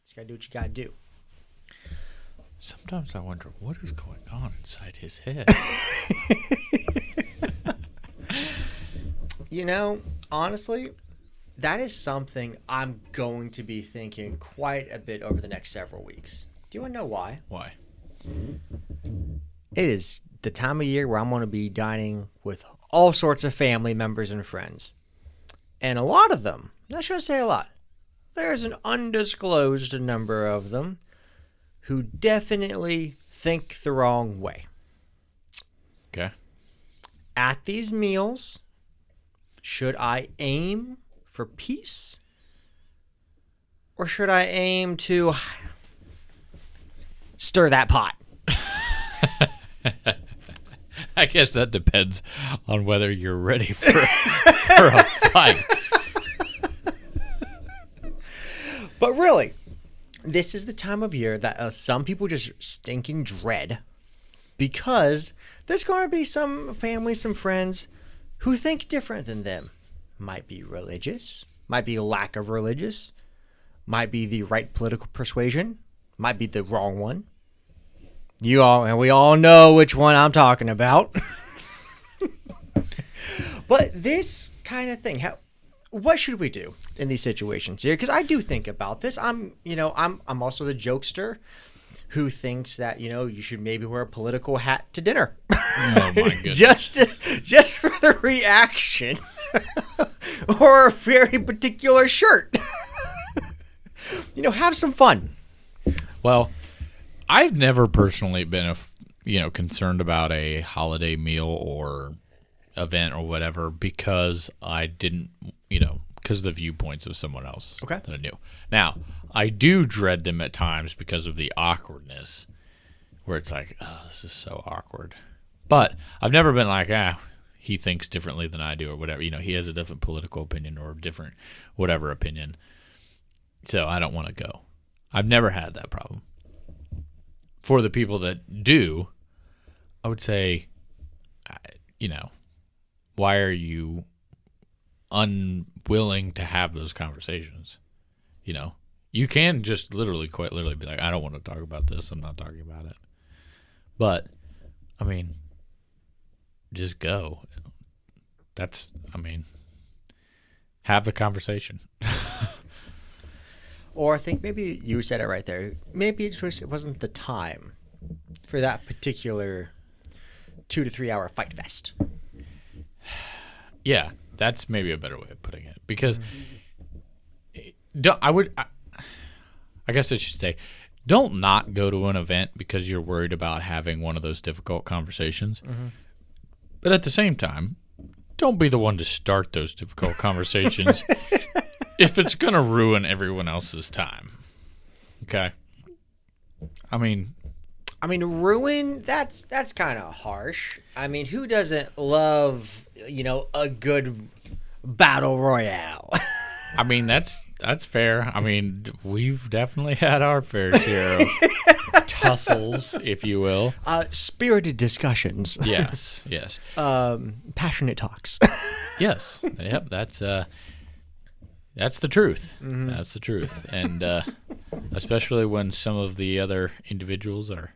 You gotta do what you gotta do. Sometimes I wonder what is going on inside his head. Honestly, that is something I'm going to be thinking quite a bit over the next several weeks. Do you want to know why? Why? It is the time of year where I'm going to be dining with all sorts of family members and friends. And a lot of them, I shouldn't say a lot, there's an undisclosed number of them who definitely think the wrong way. Okay. At these meals, should I aim for peace? Or should I aim to stir that pot? I guess that depends on whether you're ready for a fight. But really, this is the time of year that some people just stinking dread, because there's going to be some family, some friends who think different than them. Might be religious, might be a lack of religious, might be the right political persuasion, might be the wrong one. We all know which one I'm talking about. But this kind of thing, what should we do in these situations here? Because I do think about this. I'm also the jokester who thinks that, you should maybe wear a political hat to dinner. Oh my goodness. just for the reaction. Or a very particular shirt. Have some fun. Well, I've never personally been concerned about a holiday meal or event or whatever, because I didn't, because of the viewpoints of someone else that I knew. Now, I do dread them at times because of the awkwardness, where it's like, oh, this is so awkward. But I've never been like, he thinks differently than I do or whatever. He has a different political opinion or different whatever opinion. So I don't want to go. I've never had that problem. For the people that do, I would say, why are you unwilling to have those conversations? You can just quite literally be like, I don't want to talk about this. I'm not talking about it. But, just go. Have the conversation. Or I think maybe you said it right there. Maybe it wasn't the time for that particular 2 to 3 hour fight fest. Yeah, that's maybe a better way of putting it. Because I guess I should say, don't not go to an event because you're worried about having one of those difficult conversations. Mm-hmm. But at the same time, don't be the one to start those difficult conversations if it's going to ruin everyone else's time. Okay? Ruin, that's kind of harsh. Who doesn't love, a good battle royale? That's fair. We've definitely had our fair share of tussles, if you will. Spirited discussions. Yes. Passionate talks. Yes. Yep. That's the truth. Mm-hmm. That's the truth. And especially when some of the other individuals are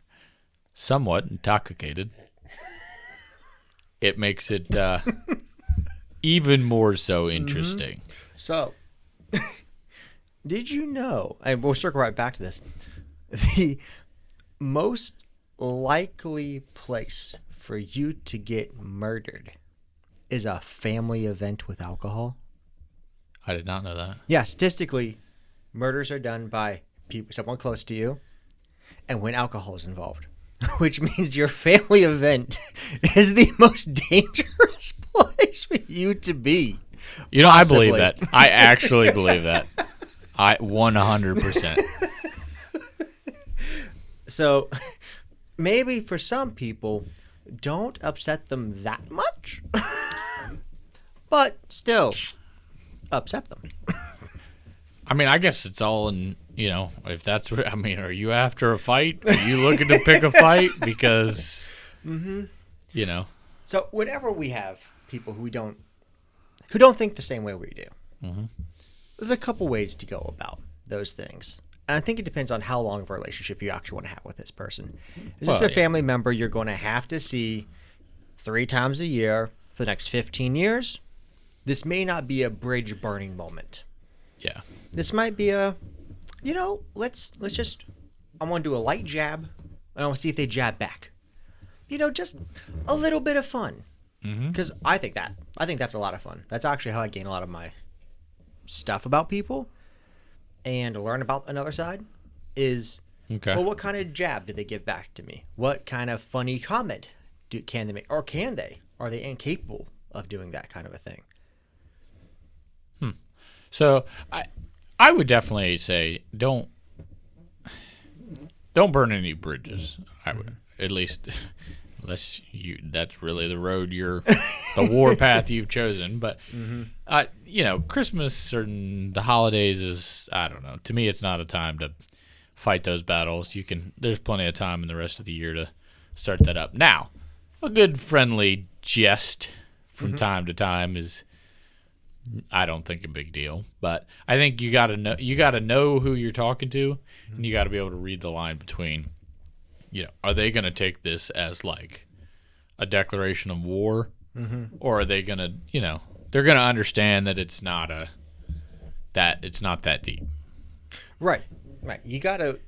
somewhat intoxicated, it makes it even more so interesting. Mm-hmm. So, did you know, and we'll circle right back to this, the most likely place for you to get murdered is a family event with alcohol? I did not know that. Yeah, statistically, murders are done by someone close to you, and when alcohol is involved, which means your family event is the most dangerous place for you to be. Possibly. I believe that. I actually believe that. 100%. So, maybe for some people, don't upset them that much, but still, upset them. I guess it's all in, if that's what, are you after a fight? Are you looking to pick a fight? Because, So, whenever we have people who don't think the same way we do, mm-hmm. There's a couple ways to go about those things. and I think it depends on how long of a relationship you actually want to have with this person. Is this Well, a family member you're going to have to see 3 times a year for the next 15 years? This may not be a bridge burning moment. Yeah. This might be a, let's just, I want to do a light jab, and I want to see if they jab back. Just a little bit of fun. Because I think that's a lot of fun. That's actually how I gain a lot of my stuff about people and learn about another side is, Okay. well, what kind of jab did they give back to me? What kind of funny comment can they make? Or can they? Are they incapable of doing that kind of a thing? So I would definitely say don't burn any bridges. I would at least unless that's really the road the war path you've chosen. But Christmas and the holidays is, I don't know. To me, it's not a time to fight those battles. There's plenty of time in the rest of the year to start that up. Now, a good friendly jest from time to time is, I don't think, a big deal, but I think you got to know who you're talking to, and you got to be able to read the line between, are they going to take this as like a declaration of war, or are they going to, they're going to understand that it's not that deep. Right. You gotta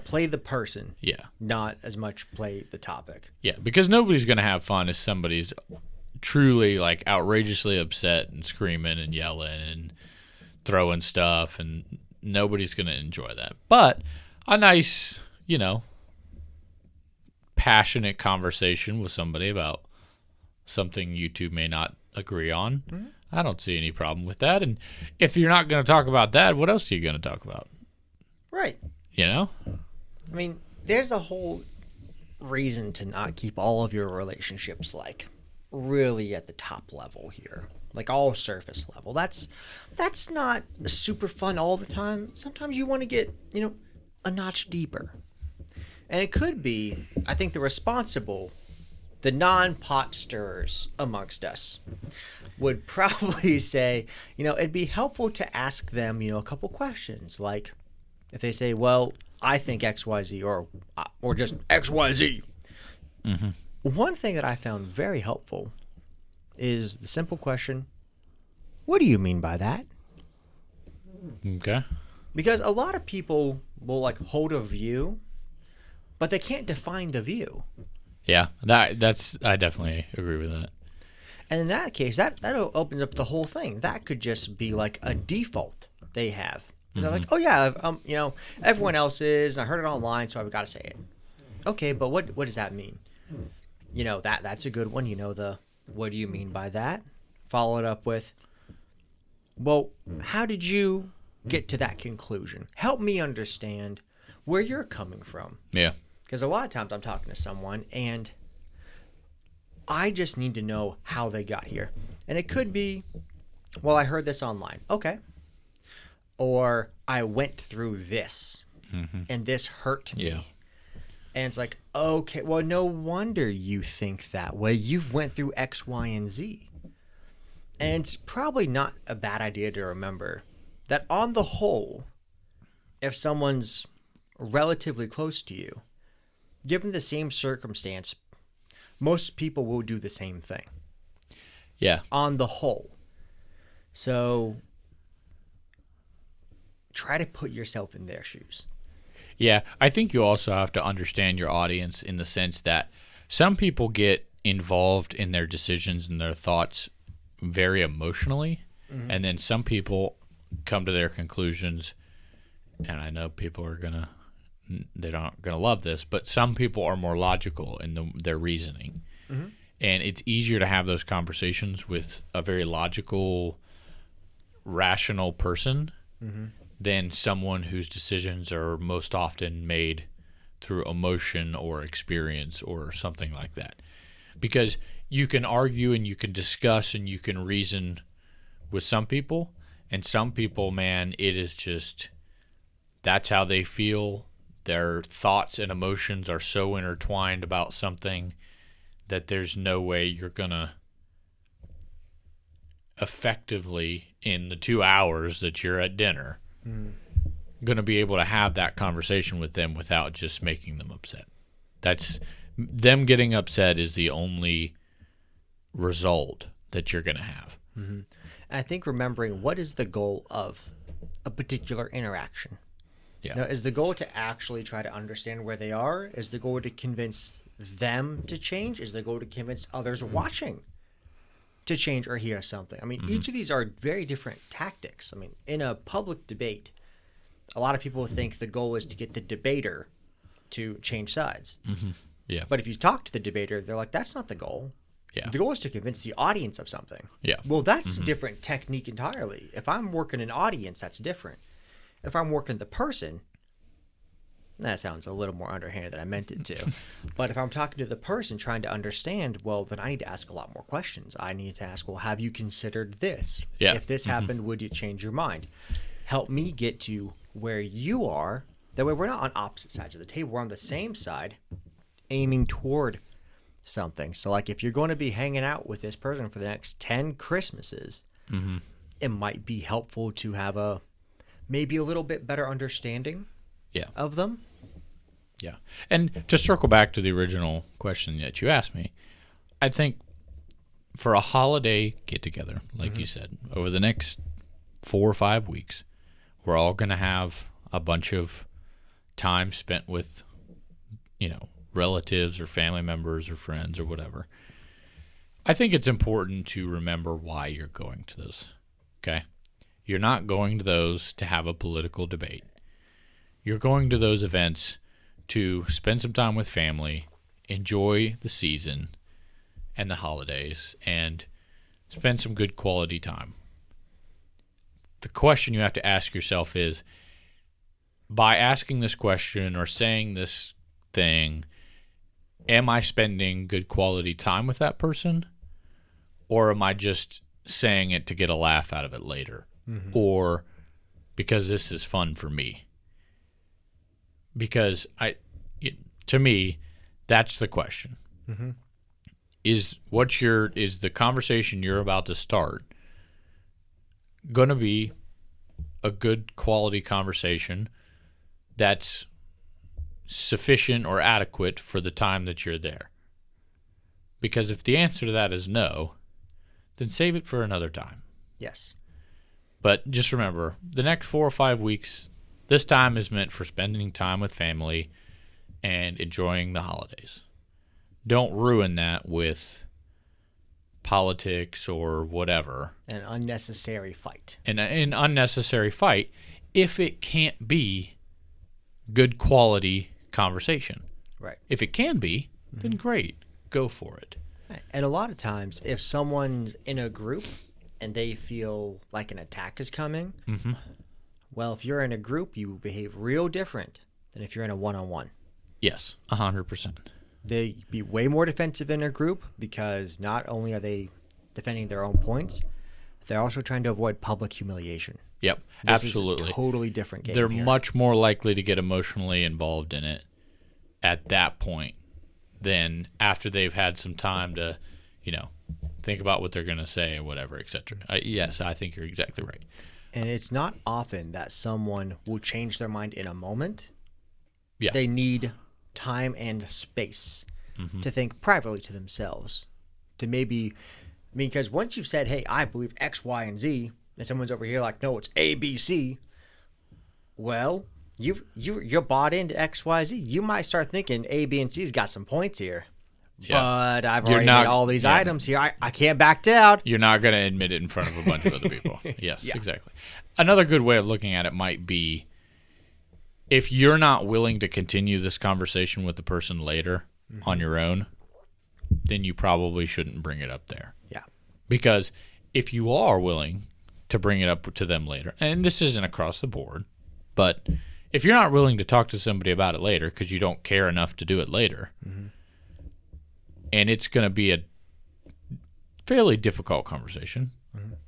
play the person. Yeah. Not as much play the topic. Yeah, because nobody's going to have fun if somebody's truly like outrageously upset and screaming and yelling and throwing stuff, and nobody's going to enjoy that. But a nice, passionate conversation with somebody about something you two may not agree on, I don't see any problem with that. And if you're not going to talk about that, what else are you going to talk about? Right. I mean, there's a whole reason to not keep all of your relationships like really at the top level here, like all surface level. That's not super fun all the time. Sometimes you want to get a notch deeper, and it could be, I think, the non-pot stirrers amongst us would probably say, it'd be helpful to ask them a couple questions, like if they say, well, I think XYZ, or just XYZ. One thing that I found very helpful is the simple question, what do you mean by that? Okay. Because a lot of people will like hold a view, but they can't define the view. Yeah, I definitely agree with that. And in that case, that opens up the whole thing. That could just be like a default they have. They're like, oh yeah, everyone else is, and I heard it online, so I've got to say it. Okay, but what does that mean? That's a good one. What do you mean by that? Follow it up with, well, how did you get to that conclusion? Help me understand where you're coming from. Yeah. Because a lot of times I'm talking to someone, and I just need to know how they got here. And it could be, well, I heard this online. Okay. Or I went through this, and this hurt me. Yeah. And it's like, okay, well, no wonder you think that way. You've went through X, Y, and Z. And it's probably not a bad idea to remember that on the whole, if someone's relatively close to you, given the same circumstance, most people will do the same thing. Yeah. On the whole. So try to put yourself in their shoes. Yeah, I think you also have to understand your audience in the sense that some people get involved in their decisions and their thoughts very emotionally, and then some people come to their conclusions, and I know people are they're not gonna love this, but some people are more logical in their reasoning, and it's easier to have those conversations with a very logical, rational person than someone whose decisions are most often made through emotion or experience or something like that. Because you can argue and you can discuss and you can reason with some people, and some people, man, it is just, that's how they feel. Their thoughts and emotions are so intertwined about something that there's no way you're going to effectively, in the 2 hours that you're at dinner, going to be able to have that conversation with them without just making them upset. That's them getting upset is the only result that you're going to have. Mm-hmm. And I think remembering what is the goal of a particular interaction. Yeah. Now, is the goal to actually try to understand where they are? Is the goal to convince them to change? Is the goal to convince others watching to change or hear something? I mean, each of these are very different tactics. I mean, in a public debate, a lot of people think the goal is to get the debater to change sides. Mm-hmm. Yeah. But if you talk to the debater, they're like, that's not the goal. Yeah. The goal is to convince the audience of something. Yeah. Well, that's a different technique entirely. If I'm working an audience, that's different. If I'm working the person, that sounds a little more underhanded than I meant it to. But if I'm talking to the person trying to understand, well, then I need to ask a lot more questions. I need to ask, well, have you considered this? Yeah. If this happened, would you change your mind? Help me get to where you are. That way we're not on opposite sides of the table. We're on the same side, aiming toward something. So, like, if you're going to be hanging out with this person for the next 10 Christmases, it might be helpful to have maybe a little bit better understanding of them. Yeah. And to circle back to the original question that you asked me, I think for a holiday get-together, like you said, over the next 4 or 5 weeks, we're all going to have a bunch of time spent with, relatives or family members or friends or whatever. I think it's important to remember why you're going to those, okay? You're not going to those to have a political debate. You're going to those events to spend some time with family, enjoy the season and the holidays, and spend some good quality time. The question you have to ask yourself is, by asking this question or saying this thing, am I spending good quality time with that person? Or am I just saying it to get a laugh out of it later? Or because this is fun for me? Because to me, that's the question. Is the conversation you're about to start going to be a good quality conversation that's sufficient or adequate for the time that you're there? Because if the answer to that is no, then save it for another time. Yes. But just remember, the next 4 or 5 weeks, this time is meant for spending time with family and enjoying the holidays. Don't ruin that with politics or whatever. An unnecessary fight. An unnecessary fight if it can't be good quality conversation. Right. If it can be, then great. Go for it. And a lot of times, if someone's in a group and they feel like an attack is coming, well, if you're in a group, you behave real different than if you're in a one-on-one. Yes, 100%. They be way more defensive in a group because not only are they defending their own points, they're also trying to avoid public humiliation. Yep, This absolutely. is a totally different game. They're here. much more likely to get emotionally involved in it at that point than after they've had some time to, think about what they're going to say or whatever, etc. Yes, I think you're exactly right. And it's not often that someone will change their mind in a moment. Yeah. They need time and space to think privately to themselves. To maybe, because once you've said, hey, I believe X, Y, and Z, and someone's over here like, no, it's A, B, C. Well, you're bought into X, Y, Z. You might start thinking A, B, and C's got some points here. Yeah. But I've already made all these items here. I can't back down. You're not going to admit it in front of a bunch of other people. Yes, Yeah. exactly. Another good way of looking at it might be, if you're not willing to continue this conversation with the person later on your own, then you probably shouldn't bring it up there. Yeah. Because if you are willing to bring it up to them later, and this isn't across the board, but if you're not willing to talk to somebody about it later because you don't care enough to do it later, and it's going to be a fairly difficult conversation,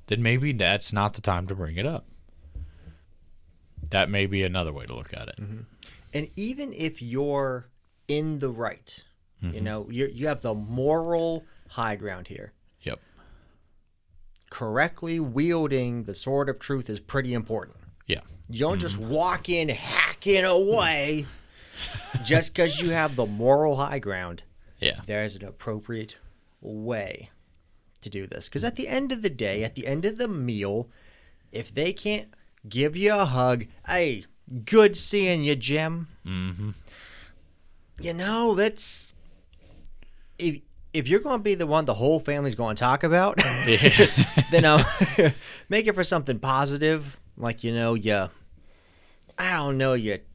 then maybe that's not the time to bring it up. That may be another way to look at it. And even if you're in the right, you have the moral high ground here. Yep. Correctly wielding the sword of truth is pretty important. Yeah. You don't just walk in hacking away just because you have the moral high ground. Yeah. There's an appropriate way to do this. Because at the end of the day, at the end of the meal, if they can't give you a hug, hey, good seeing you, Jim. Mm-hmm. You know, that's... If you're going to be the one the whole family's going to talk about, then make it for something positive. Like, you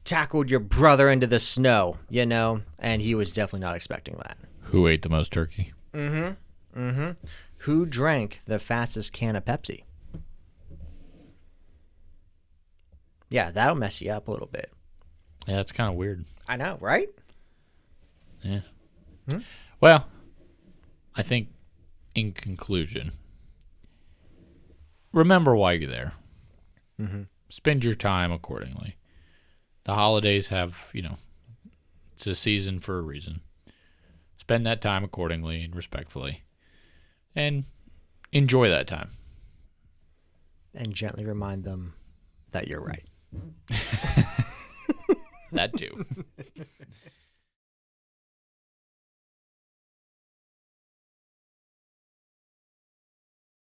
tackled your brother into the snow, and he was definitely not expecting that. Who ate the most turkey? Who drank the fastest can of Pepsi? Yeah, that'll mess you up a little bit. Yeah, that's kind of weird. I know, right? Yeah. Well, I think in conclusion, remember why you're there. Spend your time accordingly. The holidays have, it's a season for a reason. Spend that time accordingly and respectfully. And enjoy that time. And gently remind them that you're right. That too.